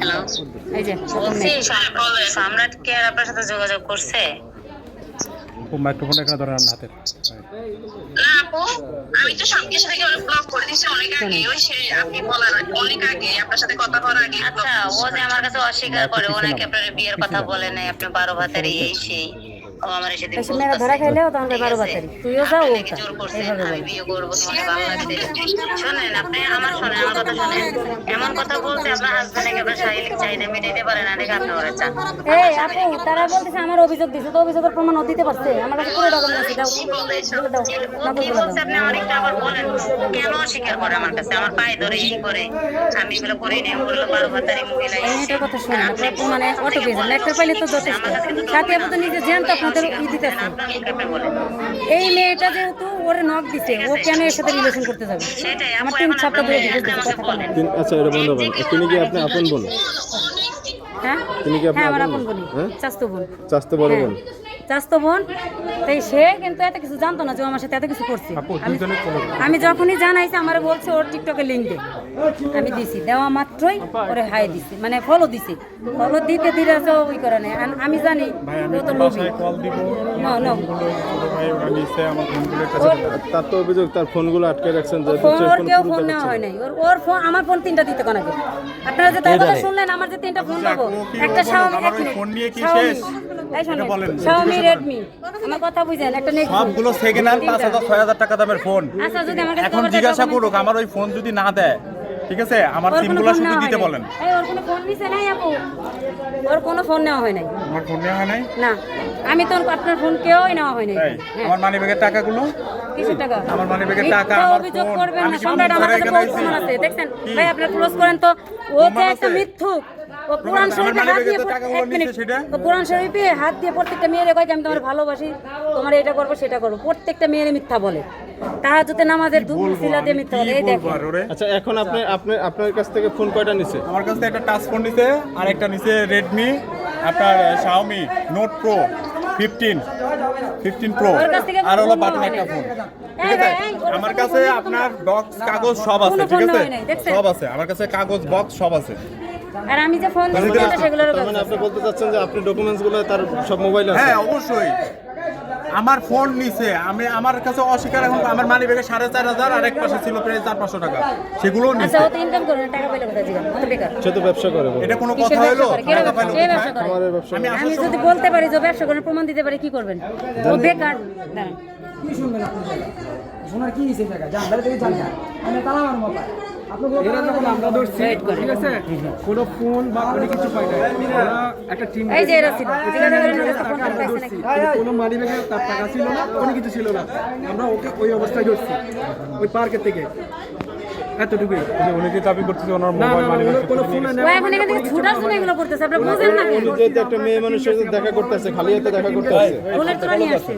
Hello, এই যে বলছি সম্রাট কি আর আপনার সাথে যোগাযোগ করছে? মাইক্রোফোন এখানে ধরেন হাতে। না আপু, আমি তো সবকিছু থেকে ব্লক করে দিয়েছি অনেক আগে। ওই সে আপনি বলার অনেক আগে, আপনার সাথে কথা হওয়ার আগে। আচ্ছা, ও যে আমার কাছে অস্বীকার করে, ও নাকি আপনার বিয়ের কথা বলে নাই, আপনি 12 ভাতারি এই সেই। ও আমার এসে দিন মেয়েরা ধরা খাইলেও তখন 12 ভাতারি তুইও যাও ও নাকি জোর করছেন আমি বিয়ে করবো তোমাকে বাংলাদেশে। শোনেন আপনি আমার কথা শোনেন। এমন কথা বলতে আপনার হাজবেন্ডকে আপনার শারীরিক চাহিদা মিটাইতে পারে না দেখে আপনি ওরা চান। এই আপু তারা বলতেছে আমার অভিযোগ দিছে, তো অভিযোগের প্রমাণ ও দিতে পারছে? আমার কাছে পুরো ডকুমেন্ট আছে, দাও দাও ও কি বলছে আপনি অনেকটা আবার বলেন কেন অস্বীকার করে আমার কাছে? আমার পায়ে ধরে এই করে আমি এগুলো করি না, ওগুলো 12 ভাতারি মহিলা এই মেয়েটার কথা শুনে আপনার প্রমাণে অটো পেয়েছেন, লেটার পাইলে তো যথেষ্ট। সাথে আপনি তো নিজে জ্যান্ত আপনাদের দিতেছেন। এই মেয়েটা যেহেতু ওরে নক দিছে, ও কেন এর সাথে রিলেশন করতে যাবে? আমার 3 সপ্তাহ ধরে বুঝতেছি কথা বলেন। আচ্ছা, এটা বন্ধ করেন। তিনি কি আপনি আপন বোন? হ্যাঁ তিনি কি আপনি হ্যাঁ, আমার আপন আপন বোন, হ্যাঁ? চাস্তো বোন, চাস্তে বড় বোন? চাস্তো বোন। তাই সে কিন্তু এত কিছু জানতো না যে ও আমার সাথে এত কিছু করছে। আমি যখনই জানাইছি আমার বলছে ওর টিকটকে লিঙ্ক দে, আমি দিছি, দেওয়া মাত্রই ওরে হাই দিছি, মানে ফলো দিছি। ফলো দিতে দিতে তো ওই করে নাই। আমি জানি ও তো লোভী। নো নো, তার তো অভিযোগ তার ফোনগুলো আটকে রাখছেন, যে ওর কেউ ফোন নেওয়া হয় নাই। ওর ফোন, আমার ফোন 3টা দিতে কোন আগে। আপনারা যে তার কথা শুনলেন, আমার যে 3টা ফোন দেবো, একটা Xiaomi Redmi, আমার কথা বুঝেন, একটা নেক্সট সবগুলো সেকেন্ড হ্যান্ড 5,000-6,000 টাকা দামের ফোন। আচ্ছা, যদি আমার কাছে এখন জিজ্ঞাসা করুক, আমার ওই ফোন যদি না দেয়, ঠিক আছে, আমার সিমগুলো শুধু দিতে বলেন। এই ওর কোনো ফোন নিছে নাই আপু, ওর কোনো ফোন নেওয়া হয় নাই। আমার ফোন নেওয়া হয় নাই না, আমি তো আপনার ফোন কেউই নেওয়া হয় নাই। তাই আমার মানি ব্যাগের টাকাগুলো, কিছু টাকা আমার মানি ব্যাগের টাকা, আমার অভিযোগ ফোন করবেন আমি না। কি সম্রাট আমার কাছে এখানে বহুত প্রমাণ আছে, দেখছেন ভাই, আপনি ক্লোজ করেন তো। ও যে একটা মিথ্যুক, ও কোরআন শরীফে হাত দিয়ে, এক মিনিট, ও কোরআন শরীফে হাত দিয়ে প্রত্যেকটা মেয়েরে কয় যে আমি তোমার ভালোবাসি, তোমার এটা করবো সেটা করবো। প্রত্যেকটা মেয়েরে মিথ্যা বলে, তাহাজ্জুদে নামাজের সিলা দিয়ে মিথ্যা বলে। এই দেখেন। আচ্ছা, এখন আপনার কাছ থেকে ফোন কয়টা নিছে? আমার কাছ থেকে একটা টাচ ফোন নিছে, আর একটা নিছে রেডমি, আপনার Xiaomi Note Pro 15 Pro, ওর কাছ থেকে আর হলো কোনো বাটন ফোন একটা নেই। ফোন। এই ঠিক আছে, ভাই, ওর আমার কাছে কাছে কোনো ফোন আপনার বক্স কাগজ সব আছে, কোনো ঠিক ফোন আছে, নেওয়া নাই, দেখছেন? সব আছে আমার কাছে, কাগজ বক্স সব আছে। আর আমি যে ফোন দিচ্ছি না সেগুলোর তার মানে আপনি বলতে চাচ্ছেন যে আপনি ডকুমেন্টসগুলো তার সব মোবাইলে আছে? হ্যাঁ অবশ্যই, আমার ফোন নিছে, আমি আমার কাছে অস্বীকার। এখন আমার মানি ব্যাগে 4,500 আর এক পাশে ছিল প্রায় 400-500 টাকা, সেগুলোও আচ্ছা, নিছে। ও তো ইনকাম করে না, টাকা পাইলে কোথায় যাবেন? ও তো বেকার। সে তো ব্যবসা করে বলে। এটা কোনো কিসের কথা ব্যবসা হলো? করে? কে টাকা ব্যবসা পাইলো করে? কে কোথায়? ব্যবসা করে? আমাদের ব্যবসা। আমি যদি বলতে পারি যে ব্যবসা করে, প্রমাণ দিতে পারি, কি করবেন? ও বেকার। দাঁড়ান। কি শুনবেন আপনি জায়গা? সোনার কি নিছে জায়গা? জান বাইরে থেকে জান না। আমি তালা মারবো পায়। এরা যখন আমরা ধরছি, ঠিক আছে, কোনো ফোন বা কোনো কিছু পাই না। ওরা একটা টিম, এই যে এরা ছিল, জিজ্ঞাসা করেন ওদের তো ফোন পাইছে নাকি? কোনো মানি ব্যাগে তার টাকা ছিল না, কোনো কিছু ছিল না। আমরা ওকে ওই অবস্থায় ধরছি, ওই পার্কের থেকে। এতটুকুই। উনি কি দাবি করতেছে ওনার না মোবাইল না, মানি ওনার কোনো ফোন ও এখন এখান থেকে ছুটার জন্য এগুলো করতেছে, আপনি বুঝেন না কেন? যেহেতু একটা মেয়ে মানুষের সাথে দেখা করতেছে, খালি হাতে দেখা করতেছে। ফুলের তোরা নিয়ে আসছে।